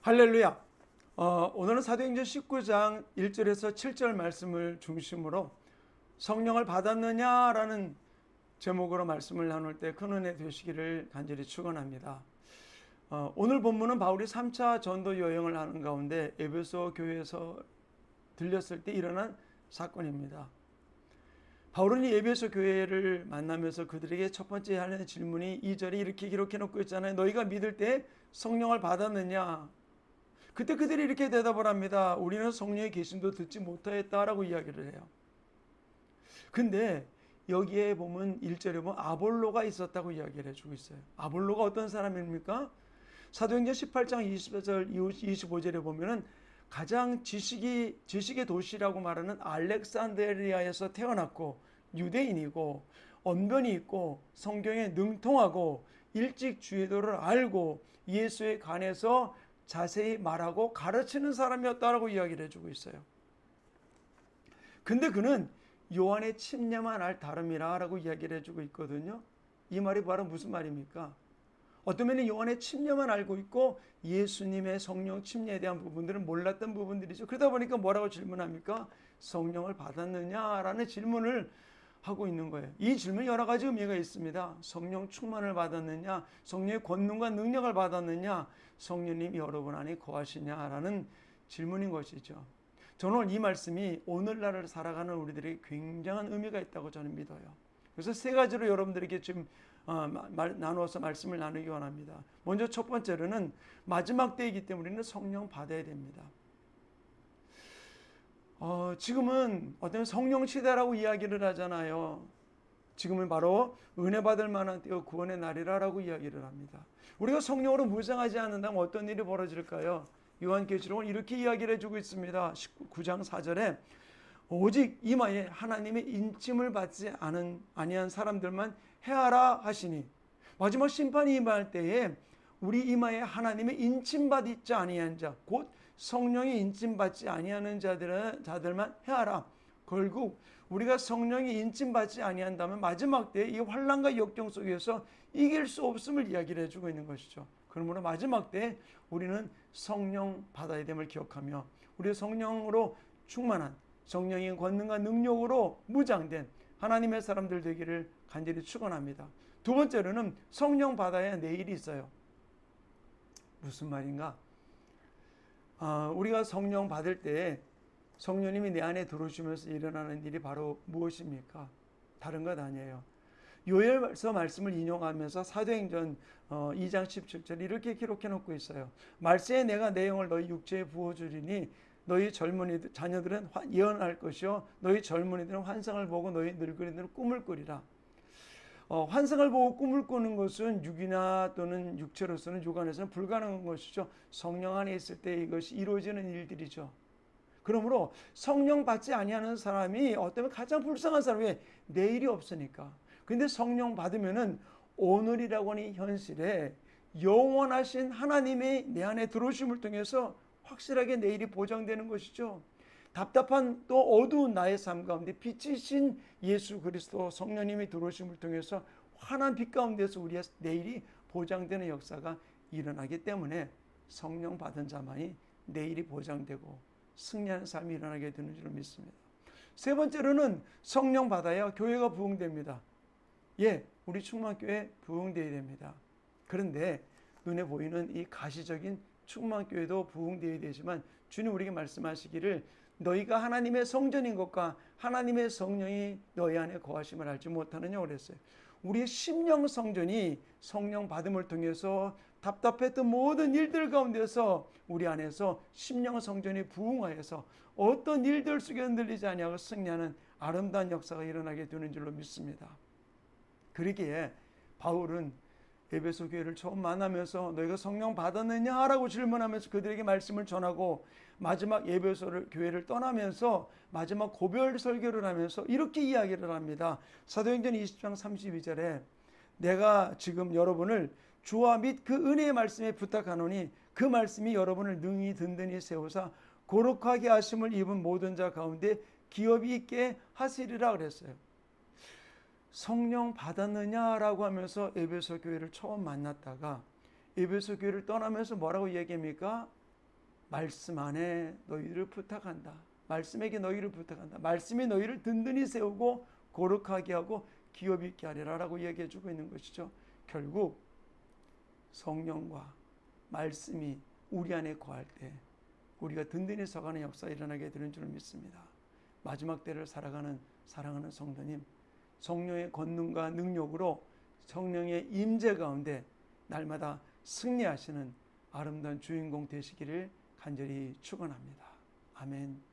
할렐루야. 오늘은 사도행전 19장 1절에서 7절 말씀을 중심으로 성령을 받았느냐라는 제목으로 말씀을 나눌 때 큰 은혜 되시기를 간절히 축원합니다. 오늘 본문은 바울이 3차 전도 여행을 하는 가운데 에베소 교회에서 들렸을 때 일어난 사건입니다. 바울은 이 에베소 교회를 만나면서 그들에게 첫 번째 하는 질문이 2절에 이렇게 기록해 놓고 있잖아요. 너희가 믿을 때 성령을 받았느냐? 그때 그들이 이렇게 대답을 합니다. 우리는 성령의 계심도 듣지 못하였다라고 이야기를 해요. 근데 여기에 보면 1절에 보면 아볼로가 있었다고 이야기를 해주고 있어요. 아볼로가 어떤 사람입니까? 사도행전 18장 24절 25절에 보면은 가장 지식의 도시라고 말하는 알렉산드리아에서 태어났고 유대인이고 언변이 있고 성경에 능통하고 일찍 주의도를 알고 예수에 관해서 자세히 말하고 가르치는 사람이었다라고 이야기를 해주고 있어요. 근데 그는 요한의 침례만 알 다름이라고 이야기를 해주고 있거든요. 이 말이 바로 무슨 말입니까? 어떤 면은 요한의 침례만 알고 있고 예수님의 성령 침례에 대한 부분들은 몰랐던 부분들이죠. 그러다 보니까 뭐라고 질문합니까? 성령을 받았느냐라는 질문을 하고 있는 거예요. 이 질문이 여러 가지 의미가 있습니다. 성령 충만을 받았느냐, 성령의 권능과 능력을 받았느냐, 성령님이 여러분 안에 거하시냐라는 질문인 것이죠. 저는 오늘 이 말씀이 오늘날을 살아가는 우리들에게 굉장한 의미가 있다고 저는 믿어요. 그래서 세 가지로 여러분들에게 지금 나누어서 말씀을 나누기 원합니다. 먼저 첫 번째로는 마지막 때이기 때문에 우리는 성령 받아야 됩니다. 지금은 어떤 성령 시대라고 이야기를 하잖아요. 지금은 바로 은혜 받을 만한 때요 구원의 날이라고 이야기를 합니다. 우리가 성령으로 무장하지 않는다면 어떤 일이 벌어질까요? 요한계시록은 이렇게 이야기를 해주고 있습니다. 19장 4절에 오직 이마에 하나님의 인침을 받지 아니한 사람들만 해하라 하시니 마지막 심판이 임할 때에 우리 이마에 하나님의 인침받지 아니한 자, 곧 성령이 인침받지 아니하는 자들만 해하라. 결국 우리가 성령이 인침받지 아니한다면 마지막 때에 이 환난과 역경 속에서 이길 수 없음을 이야기를 해주고 있는 것이죠. 그러므로 마지막 때에 우리는 성령 받아야 됨을 기억하며 우리 성령으로 충만한 성령의 권능과 능력으로 무장된 하나님의 사람들 되기를 간절히 축원합니다. 두 번째로는 성령 받아야 내일이 있어요. 무슨 말인가? 우리가 성령 받을 때 성령님이 내 안에 들어오시면서 일어나는 일이 바로 무엇입니까? 다른 것 아니에요. 요엘서 말씀을 인용하면서 사도행전 2장 17절 이렇게 기록해 놓고 있어요. 말세에 내가 내 영을 너희 육체에 부어주리니 너희 자녀들은 예언할 것이요 너희 젊은이들은 환상을 보고 너희 늙은이들은 꿈을 꾸리라. 환상을 보고 꿈을 꾸는 것은 육이나 또는 육체로서는 육안에서는 불가능한 것이죠. 성령 안에 있을 때 이것이 이루어지는 일들이죠. 그러므로 성령 받지 아니하는 사람이 어쩌면 가장 불쌍한 사람이 왜? 내일이 없으니까. 근데 성령 받으면은 오늘이라고 하는 현실에 영원하신 하나님의 내 안에 들어오심을 통해서 확실하게 내일이 보장되는 것이죠. 답답한 또 어두운 나의 삶 가운데 빛이신 예수 그리스도 성령님이 들어오심을 통해서 환한 빛 가운데서 우리의 내일이 보장되는 역사가 일어나기 때문에 성령 받은 자만이 내일이 보장되고 승리하는 삶이 일어나게 되는 줄 믿습니다. 세 번째로는 성령 받아야 교회가 부흥됩니다. 우리 충만교회 부흥되어야 됩니다. 그런데 눈에 보이는 이 가시적인 충만교회도 부흥되어야 되지만 주님 우리에게 말씀하시기를 너희가 하나님의 성전인 것과 하나님의 성령이 너희 안에 거하심을 알지 못하느냐 그랬어요. 우리의 심령 성전이 성령 받음을 통해서 답답했던 모든 일들 가운데서 우리 안에서 심령 성전이 부흥하여서 어떤 일들 속에 흔들리지 아니하고 승리하는 아름다운 역사가 일어나게 되는 줄로 믿습니다. 그러기에 바울은 에베소 교회를 처음 만나면서 너희가 성령 받았느냐라고 질문하면서 그들에게 말씀을 전하고 마지막 에베소 교회를 떠나면서 마지막 고별 설교를 하면서 이렇게 이야기를 합니다. 사도행전 20장 32절에 내가 지금 여러분을 주와 및 그 은혜의 말씀에 부탁하노니 그 말씀이 여러분을 능히 든든히 세우사 거룩하게 하심을 입은 모든 자 가운데 기업이 있게 하시리라 그랬어요. 성령 받았느냐라고 하면서 에베소 교회를 처음 만났다가 에베소 교회를 떠나면서 뭐라고 얘기합니까? 말씀 안에 너희를 부탁한다. 말씀에게 너희를 부탁한다. 말씀이 너희를 든든히 세우고 거룩하게 하고 기업 있게 하리라라고 얘기해 주고 있는 것이죠. 결국 성령과 말씀이 우리 안에 거할 때 우리가 든든히 서가는 역사가 일어나게 되는 줄 믿습니다. 마지막 때를 살아가는 사랑하는 성도님, 성령의 권능과 능력으로 성령의 임재 가운데 날마다 승리하시는 아름다운 주인공 되시기를 간절히 축원합니다. 아멘.